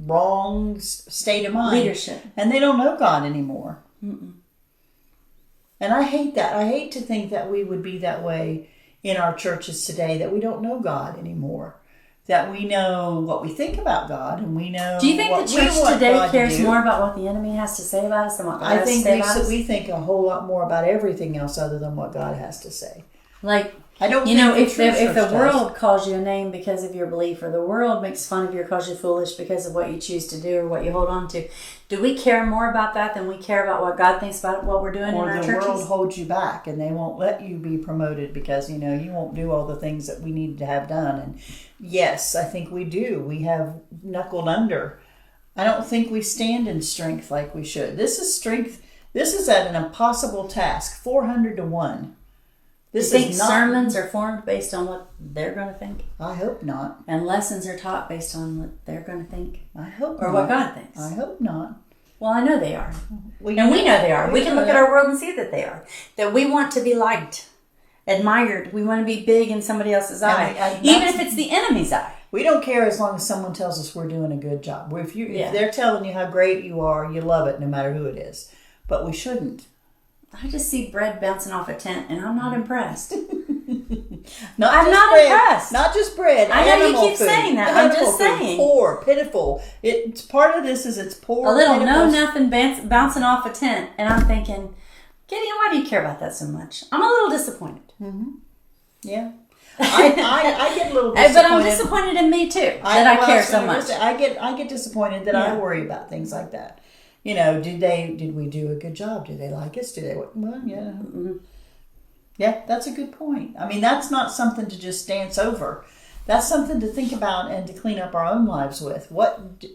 wrong state of mind. Leadership. And they don't know God anymore. Mm-mm. And I hate that. I hate to think that we would be that way in our churches today, that we don't know God anymore. That we know what we think about God, and we know. Do you think the church today cares more about what the enemy has to say about us than what God has to say about us? We think a whole lot more about everything else other than what God has to say. Like, I don't. If the world calls you a name because of your belief, or the world makes fun of you or calls you foolish because of what you choose to do or what you hold on to, do we care more about that than we care about what God thinks about what we're doing in our churches? Or the world holds you back and they won't let you be promoted because, you won't do all the things that we need to have done. And yes, I think we do. We have knuckled under. I don't think we stand in strength like we should. This is strength. This is at an impossible task, 400 to 1. You think sermons are formed based on what they're going to think? I hope not. And lessons are taught based on what they're going to think? I hope not. Or what God thinks? I hope not. Well, I know they are. We know they are. We can look at our world and see that they are. That we want to be liked, admired. We want to be big in somebody else's eye. Even if it's the enemy's eye. We don't care as long as someone tells us we're doing a good job. If they're telling you how great you are, you love it no matter who it is. But we shouldn't. I just see bread bouncing off a tent, and I'm not impressed. I'm not impressed. Not just bread. I know you keep saying that. I'm just saying. Poor, pitiful. It's part of this is it's poor. A little know-nothing bouncing off a tent, and I'm thinking, Gideon, why do you care about that so much? I'm a little disappointed. Mm-hmm. Yeah. I get a little disappointed. But I'm disappointed in me too, that I care so much. I get disappointed that I worry about things like that. Did we do a good job? Did they like us? Well, yeah. Mm-hmm. Yeah, that's a good point. I mean, that's not something to just dance over. That's something to think about and to clean up our own lives with.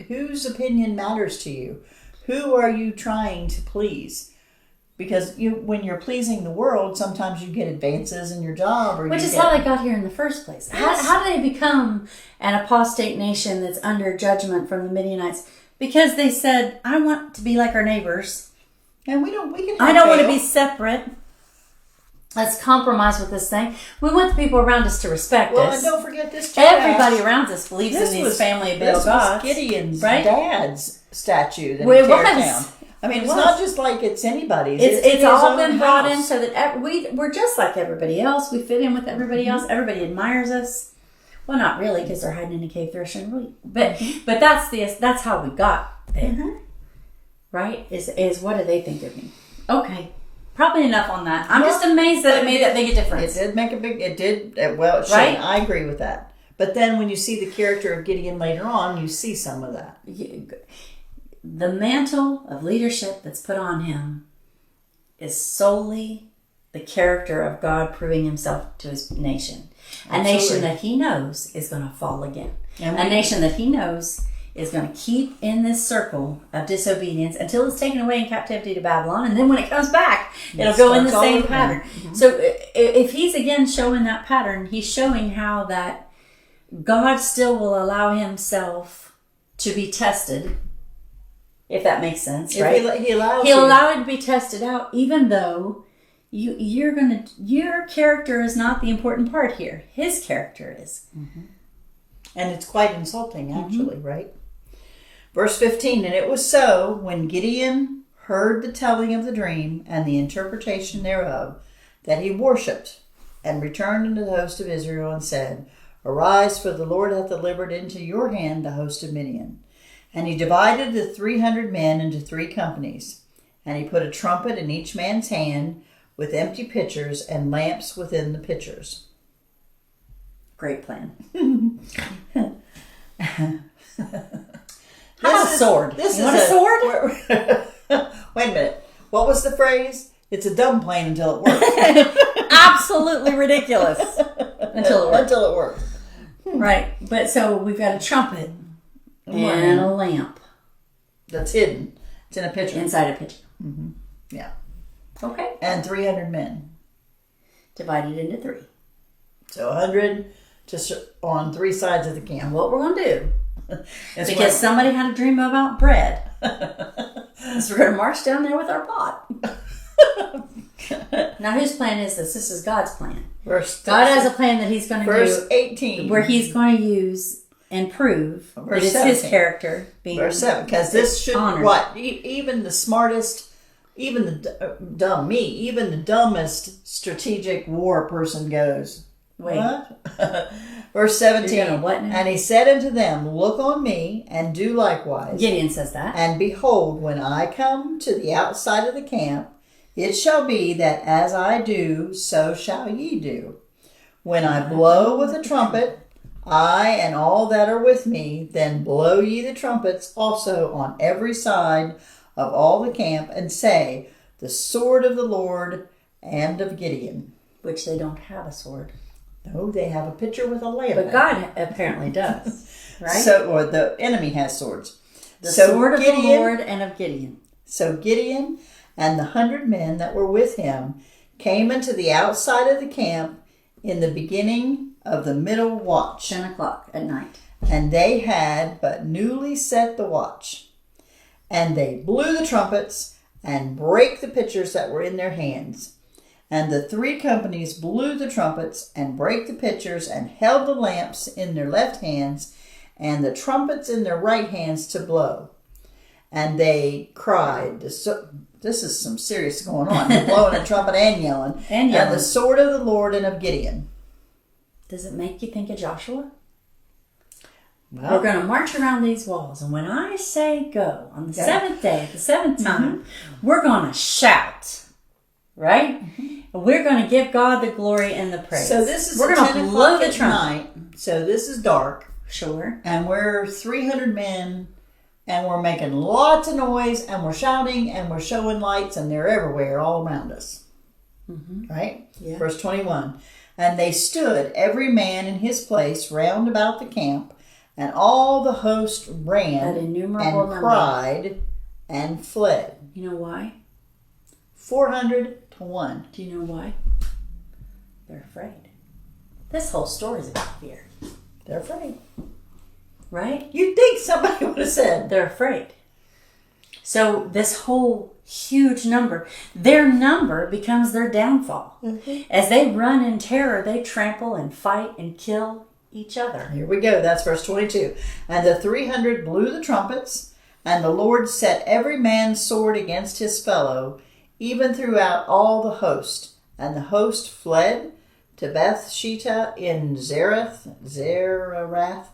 Whose opinion matters to you? Who are you trying to please? Because when you're pleasing the world, sometimes you get advances in your job. Which is how they got here in the first place. Yes. How did they become an apostate nation that's under judgment from the Midianites? Because they said, I want to be like our neighbors. And I don't want to be separate. Let's compromise with this thing. We want the people around us to respect us. Well, and don't forget this. Everybody around us believes in these family Baal gods. This was Gideon's dad's statue that he tear down. I mean, it's not just like it's anybody's. It's all been brought in so that we're just like everybody else. We fit in with everybody else. Everybody admires us. Well, not really, because they're hiding in a cave threshing wheat. But that's how we got there, mm-hmm. Right? Is what do they think of me? Okay, probably enough on that. I'm just amazed that it made that big a difference. It did make a big. It did. Well, it right? I agree with that. But then when you see the character of Gideon later on, you see some of that. The mantle of leadership that's put on him is solely the character of God proving himself to his nation. A nation that he knows is going to fall again. A nation that he knows is going to keep in this circle of disobedience until it's taken away in captivity to Babylon. And then when it comes back, it'll go in the same pattern. Mm-hmm. So if he's again showing that pattern, he's showing how that God still will allow himself to be tested, if that makes sense, right? He'll allow it to be tested out, even though your character is not the important part here. His character is. Mm-hmm. And it's quite insulting, actually, mm-hmm. right? Verse 15, and it was so, when Gideon heard the telling of the dream and the interpretation thereof, that he worshipped and returned unto the host of Israel and said, Arise, for the Lord hath delivered into your hand the host of Midian. And he divided the 300 men into 3 companies. And he put a trumpet in each man's hand, with empty pitchers and lamps within the pitchers. Great plan. How about a sword? You want a sword? Wait a minute. What was the phrase? It's a dumb plan until it works. Absolutely ridiculous. Until it works. Right. But so we've got a trumpet and a lamp. That's hidden. It's in a pitcher. Inside a pitcher. Mm-hmm. Yeah. Okay. And 300 men. Divided into 3. So 100 on 3 sides of the camp. What we're going to do, because somebody had a dream about bread, so we're going to march down there with our pot. Now, whose plan is this? This is God's plan. God has a plan that he's going to do. Verse 18. Where he's going to use and prove that Verse it's 17. his character being Verse 7, because this should honored. even the smartest, even the even the dumbest strategic war person goes, Wait. what? Verse 17, You're gonna what now? and he said unto them, look on me, and do likewise. Gideon says that. And behold, when I come to the outside of the camp, it shall be that as I do, so shall ye do. When I blow with a trumpet, I and all that are with me, then blow ye the trumpets also on every side of all the camp, and say, the sword of the Lord and of Gideon. Which they don't have a sword. No, they have a pitcher with a lamp. But God apparently does. Right? Or the enemy has swords. The sword of the Lord and of Gideon. So Gideon and the 100 men that were with him came into the outside of the camp in the beginning of the middle watch. 10 o'clock at night. And they had but newly set the watch. And they blew the trumpets and brake the pitchers that were in their hands. And the 3 companies blew the trumpets and brake the pitchers and held the lamps in their left hands and the trumpets in their right hands to blow. And they cried. This is some serious going on. They're blowing a trumpet and yelling. And yelling. And the sword of the Lord and of Gideon. Does it make you think of Joshua? Well, We're going to march around these walls. And when I say go, on the 7th day, the 7th time, we're going to shout. Right? And we're going to give God the glory and the praise. So this is we're going to blow the trumpet. night. So this is dark. Sure. And we're 300 men. And we're making lots of noise. And we're shouting. And we're showing lights. And they're everywhere all around us. Mm-hmm. Right? Yeah. Verse 21. And they stood, every man in his place, round about the camp, and all the host ran and cried and fled. You know why? 400 to 1. Do you know why? They're afraid. This whole story is about fear. They're afraid. Right? You'd think somebody would have said. They're afraid. So this whole huge number, their number becomes their downfall. Mm-hmm. As they run in terror, they trample and fight and kill each other. Here we go. That's verse 22. And the 300 blew the trumpets, and the Lord set every man's sword against his fellow, even throughout all the host. And the host fled to Beth-shittah in Zerath,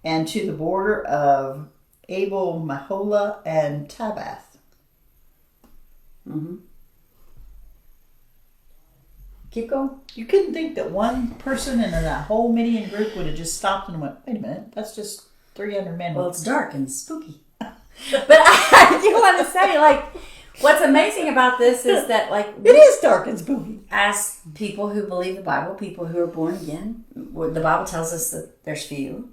and to the border of Abel-Maholah and Tabath. Mm-hmm. Keep going. You couldn't think that one person in that whole Midian group would have just stopped and went, wait a minute, that's just 300 men. Well, it's dark and spooky. But I do want to say, what's amazing about this is that, it is dark and spooky. As people who believe the Bible, people who are born again, the Bible tells us that there's few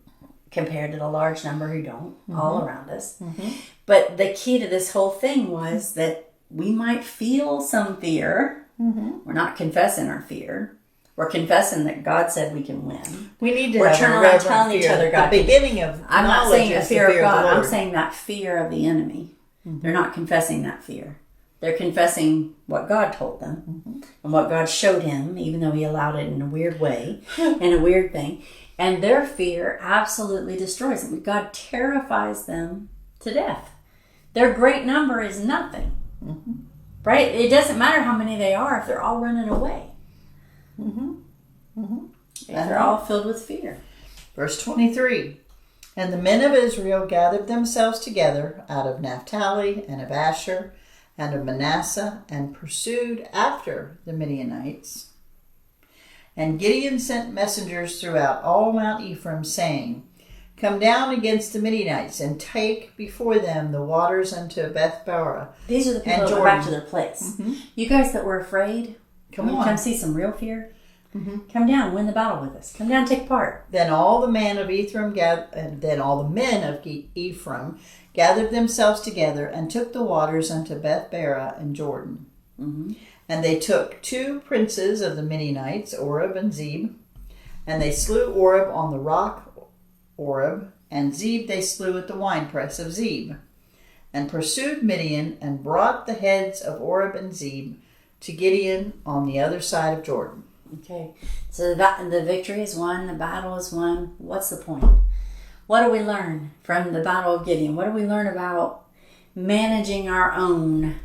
compared to the large number who don't, all around us. Mm-hmm. But the key to this whole thing was that we might feel some fear. Mm-hmm. We're not confessing our fear. We're confessing that God said we can win. We need to We're have turning a around reverent telling fear. each other God. The beginning of I'm not knowledge saying the is fear of God. the Lord. I'm saying that fear of the enemy. Mm-hmm. They're not confessing that fear. They're confessing what God told them and what God showed him, even though he allowed it in a weird way, in a weird thing. And their fear absolutely destroys them. God terrifies them to death. Their great number is nothing. Mm-hmm. Right? It doesn't matter how many they are if they're all running away. Mm-hmm. Mm-hmm. If they're all filled with fear. Verse 23. And the men of Israel gathered themselves together out of Naphtali and of Asher and of Manasseh and pursued after the Midianites. And Gideon sent messengers throughout all Mount Ephraim, saying, Come down against the Midianites and take before them the waters unto Beth-barah. These are the people that were back to their place. Mm-hmm. You guys that were afraid, come see some real fear. Mm-hmm. Come down, win the battle with us. Come down, take part. Then all the men of Ephraim gathered themselves together and took the waters unto Beth-barah and Jordan. Mm-hmm. And they took 2 princes of the Midianites, Oreb and Zeb, and they slew Oreb on the rock Oreb, and Zeb they slew at the winepress of Zeb, and pursued Midian, and brought the heads of Oreb and Zeb to Gideon on the other side of Jordan. Okay, so the victory is won, the battle is won. What's the point? What do we learn from the Battle of Gideon? What do we learn about managing our own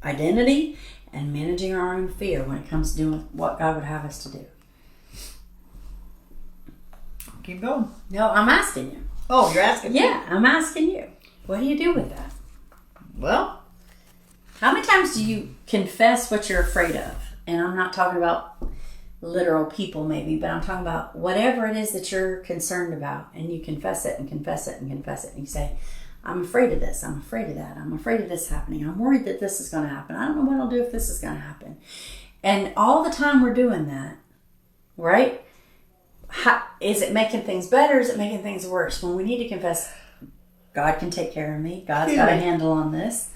identity and managing our own fear when it comes to doing what God would have us to do? Keep going. No, I'm asking you. Oh, you're asking me? Yeah, I'm asking you. What do you do with that? Well, how many times do you confess what you're afraid of? And I'm not talking about literal people maybe, but I'm talking about whatever it is that you're concerned about, and you confess it and confess it and confess it, and you say, I'm afraid of this, I'm afraid of that, I'm afraid of this happening, I'm worried that this is going to happen, I don't know what I'll do if this is going to happen. And all the time we're doing that, right? Is it making things better? Is it making things worse? When we need to confess, God can take care of me. God's got a handle on this,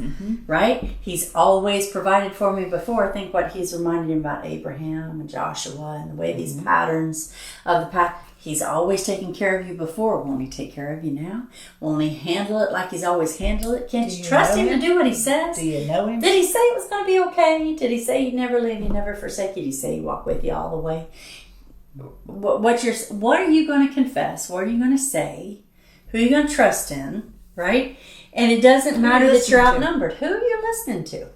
right? He's always provided for me before. Think what he's reminded me about Abraham and Joshua and the way these patterns of the past. He's always taken care of you before. Won't he take care of you now? Won't he handle it like he's always handled it? Can't you trust him to do what he says? Do you know him? Did he say it was going to be okay? Did he say he'd never leave you, never forsake you? Did he say he'd walk with you all the way? What are you going to confess? What are you going to say? Who are you going to trust in? Right? And it doesn't matter that you're outnumbered. Who are you listening to?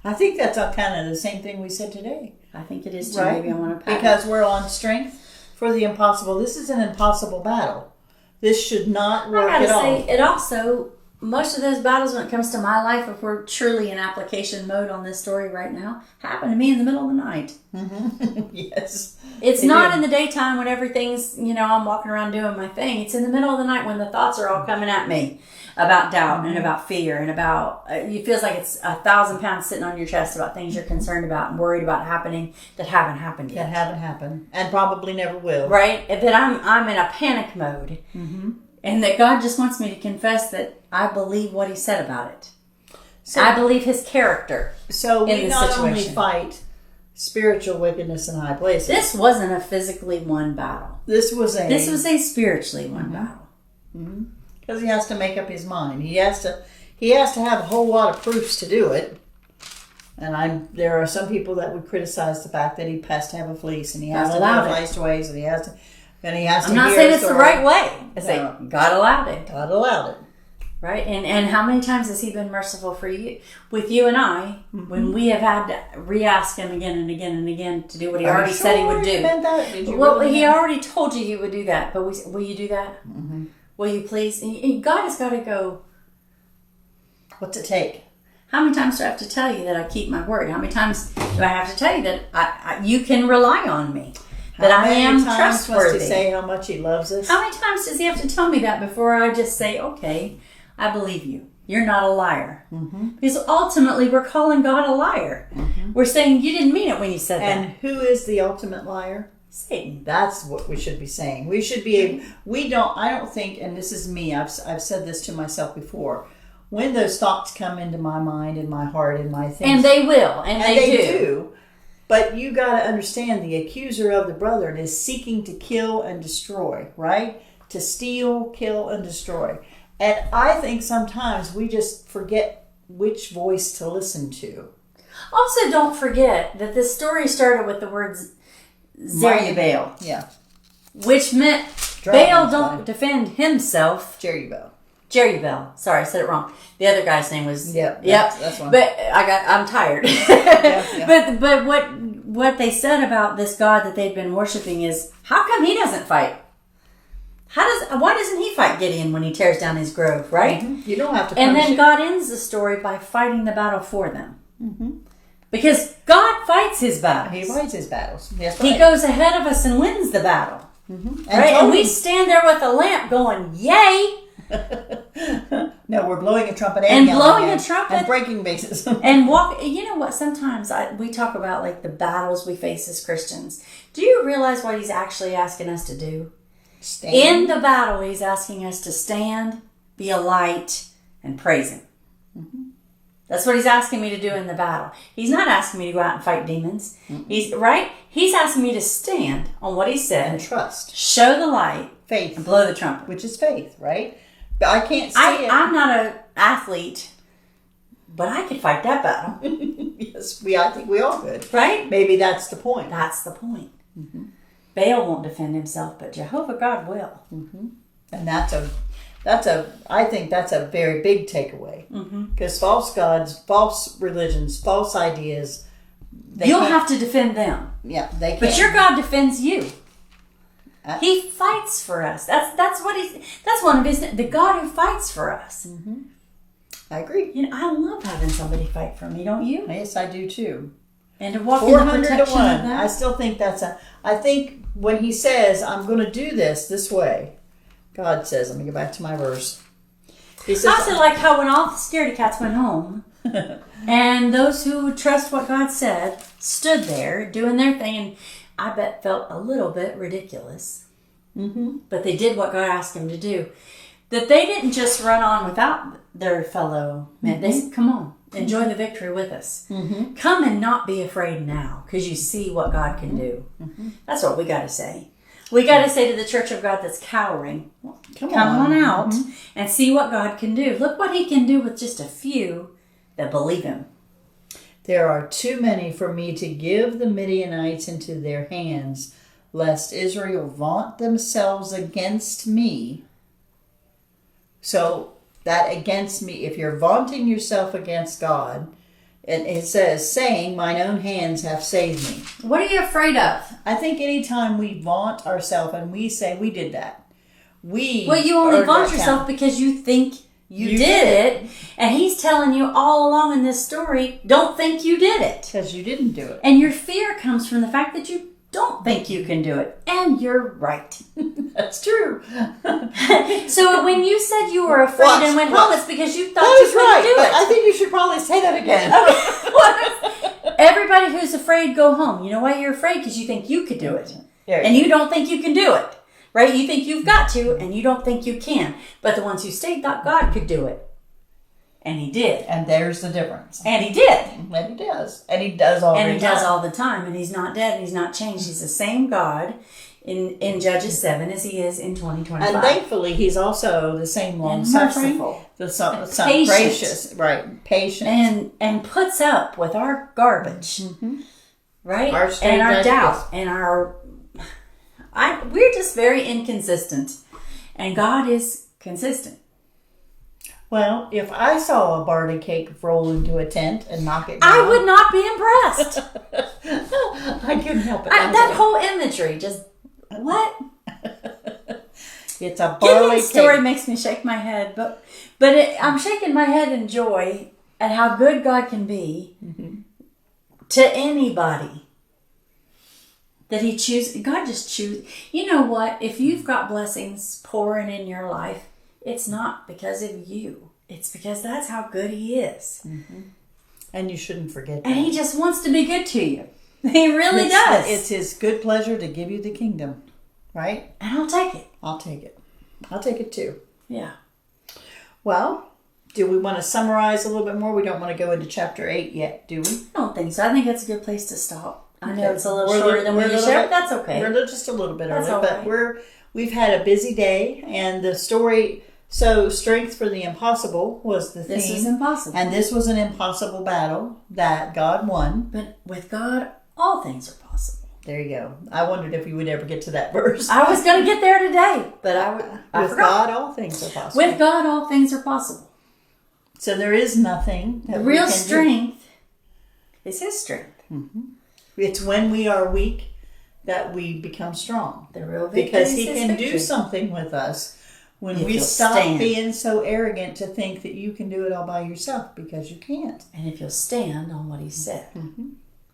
I think that's kind of the same thing we said today. I think it is too. Right? Maybe I want to because we're on strength for the impossible. This is an impossible battle. This should not work at all. I gotta say, it also, most of those battles when it comes to my life, if we're truly in application mode on this story right now, happen to me in the middle of the night. Yes. It's not in the daytime when everything's, I'm walking around doing my thing. It's in the middle of the night when the thoughts are all coming at me about doubt and about fear and about, it feels like it's 1,000 pounds sitting on your chest about things you're concerned about and worried about happening that haven't happened yet. That haven't happened and probably never will. Right? That I'm in a panic mode. And that God just wants me to confess that I believe what he said about it. So, I believe his character. So we not situation. Only fight spiritual wickedness in high places. This wasn't a physically won battle. This was a spiritually won battle. Because he has to make up his mind. He has to have a whole lot of proofs to do it. And there are some people that would criticize the fact that he has to have a fleece and he has to have nice ways and he has to. I'm not saying it's the right way. I say God allowed it. God allowed it. Right? And how many times has he been merciful for you, with you and I, when we have had to re-ask him again and again and again to do what he already said he would do? Well, he already told you he would do that, but will you do that? Will you please? And God has got to go, what's it take? How many times do I have to tell you that I keep my word? How many times do I have to tell you that you can rely on me? That I am trustworthy. Must he say how much he loves us? How many times does he have to tell me that before I just say, okay, I believe you. You're not a liar. Because ultimately we're calling God a liar. We're saying you didn't mean it when you said that. And who is the ultimate liar? Satan. That's what we should be saying. We should be I don't think, and this is me, I've said this to myself before, when those thoughts come into my mind and my heart and my things. And they will. And they do. But you got to understand the accuser of the brethren is seeking to kill and destroy, right? To steal, kill, and destroy. And I think sometimes we just forget which voice to listen to. Also, don't forget that this story started with the words Zerubbabel. Yeah. Which meant Baal don't defend himself. Jerubbabel. Sorry, I said it wrong. The other guy's name was. Yep. That's one. But I'm tired. But what they said about this God that they'd been worshiping is, how come he doesn't fight? Why doesn't he fight Gideon when he tears down his grove, right? You don't have to. And then God ends the story by fighting the battle for them. Because God fights his battles. He fights his battles. Yes, He goes ahead of us and wins the battle. Right? And we stand there with a lamp going, yay! No, we're blowing a trumpet and blowing a trumpet and breaking bases and walk. You know what? Sometimes we talk about like the battles we face as Christians. Do you realize what he's actually asking us to do? Stand. In the battle, he's asking us to stand, be a light, and praise him. That's what he's asking me to do in the battle. He's not asking me to go out and fight demons. He's asking me to stand on what he said and trust, show the light, faith, and blow the trumpet, which is faith, right? But I can't see it. I'm not an athlete, but I could fight that battle. Yes, I think we all could. Right? Maybe that's the point. That's the point. Baal won't defend himself, but Jehovah God will. And I think that's a very big takeaway. Because false gods, false religions, false ideas, you'll have to defend them. Yeah, they can. But your God defends you. He fights for us. That's one of his, the God who fights for us. I agree. You know, I love having somebody fight for me, don't you? Yes, I do too. And to walk in the protection of that. I still think I think when he says, I'm going to do this way, God says, let me go back to my verse. He says, I also like how when all the scaredy cats went home, and those who would trust what God said stood there doing their thing, and I bet felt a little bit ridiculous. But they did what God asked them to do. That they didn't just run on without their fellow men. They said, come on, enjoy the victory with us. Come and not be afraid now, because you see what God can do. That's what we got to say. We got to say to the church of God that's cowering, come on out and see what God can do. Look what he can do with just a few that believe him. There are too many for me to give the Midianites into their hands, lest Israel vaunt themselves against me. So that against me, if you're vaunting yourself against God, and it says, saying, mine own hands have saved me. What are you afraid of? I think anytime we vaunt ourselves and we say we did that, well, you only vaunt yourself because you think you did it, and he's telling you all along in this story, don't think you did it. Because you didn't do it. And your fear comes from the fact that you don't think you can do it. And you're right. That's true. So when you said you were afraid and went home, it's because you thought you couldn't do it. I think you should probably say that again. Okay. Everybody who's afraid, go home. You know why you're afraid? Because you think you could do it. And you don't think you can do it. Right? You think you've got to, and you don't think you can. But the ones who stayed thought God could do it. And he did. And there's the difference. And he did. And he does. And he does all the time. And he does all the time. And he's not dead and he's not changed. He's the same God in Judges 7 as he is in 2025. And thankfully, he's also the same long-suffering. Patient. Gracious. Right. Patient. And puts up with our garbage. Right? And our doubt. And we're just very inconsistent. And God is consistent. Well, if I saw a barley cake roll into a tent and knock it down, I would not be impressed. I couldn't help it. That whole imagery, just what? It's a barley cake. Story makes me shake my head, but I'm shaking my head in joy at how good God can be to anybody. That he chooses. God just chooses. You know what? If you've got blessings pouring in your life, it's not because of you. It's because that's how good he is. And you shouldn't forget that. And he just wants to be good to you. He really does. It's his good pleasure to give you the kingdom. Right? And I'll take it. I'll take it. I'll take it too. Yeah. Well, do we want to summarize a little bit more? We don't want to go into chapter 8 yet, do we? I don't think so. I think that's a good place to stop. I know it's a little shorter than we usually but that's okay. We're just a little bit that's early, but right. We've had a busy day, and the story. So, strength for the impossible was the theme. This is impossible, and this was an impossible battle that God won. But with God, all things are possible. There you go. I wondered if you would ever get to that verse. I was going to get there today, but I with God, all things are possible. With God, all things are possible. So there is nothing. The real strength is His strength. It's when we are weak that we become strong. The real victory because He can do something with us when we stop being so arrogant to think that you can do it all by yourself, because you can't. And if you'll stand on what He said.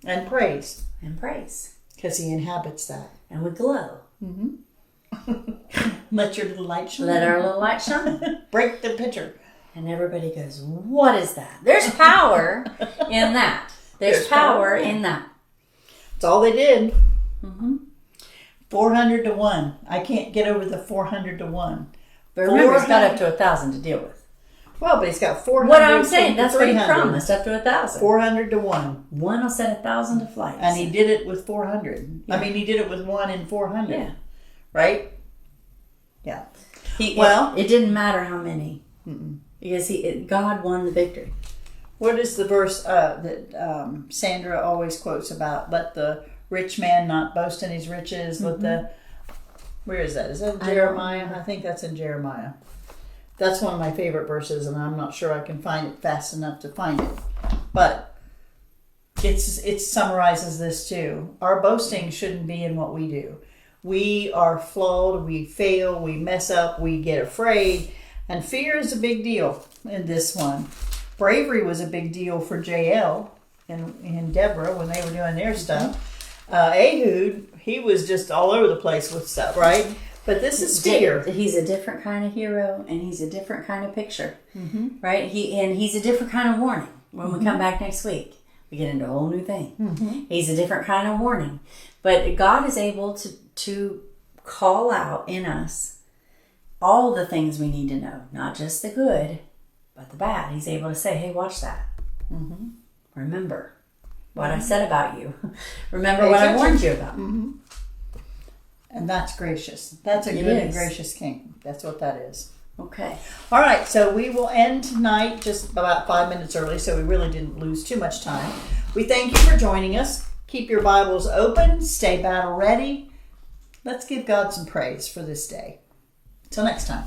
And praise. And praise. Because He inhabits that. And we glow. Let your little light shine. Let our little light shine. Break the pitcher. And everybody goes, what is that? There's power in that. There's power in that. That's all they did. 400 to 1. I can't get over the 400 to 1. But remember, it's got up to 1,000 to deal with. Well, but he's got 400. What I'm saying, that's what he promised, up to 1,000. 400 to 1. One will set 1,000 to flight. And he did it with 400. Yeah. I mean, he did it with 1 and 400. Yeah. Right? Yeah. It didn't matter how many. Because God won the victory. What is the verse that Sandra always quotes about? Let the rich man not boast in his riches. Let the, where is that? Is that in Jeremiah? I think that's in Jeremiah. That's one of my favorite verses, and I'm not sure I can find it fast enough to find it. But it summarizes this too. Our boasting shouldn't be in what we do. We are flawed, we fail, we mess up, we get afraid, and fear is a big deal in this one. Bravery was a big deal for Jael and Deborah when they were doing their stuff. Ehud, he was just all over the place with stuff, right? But this is fear. He's a different kind of hero, and he's a different kind of picture, right? He's a different kind of warning. When we come back next week, we get into a whole new thing. He's a different kind of warning. But God is able to call out in us all the things we need to know, not just the good, but the bad. He's able to say, hey, watch that. Remember what I said about you. Remember what I warned you about. And that's gracious. That's a good and gracious king. That's what that is. Okay. All right, so we will end tonight just about 5 minutes early, so we really didn't lose too much time. We thank you for joining us. Keep your Bibles open. Stay battle ready. Let's give God some praise for this day. Till next time.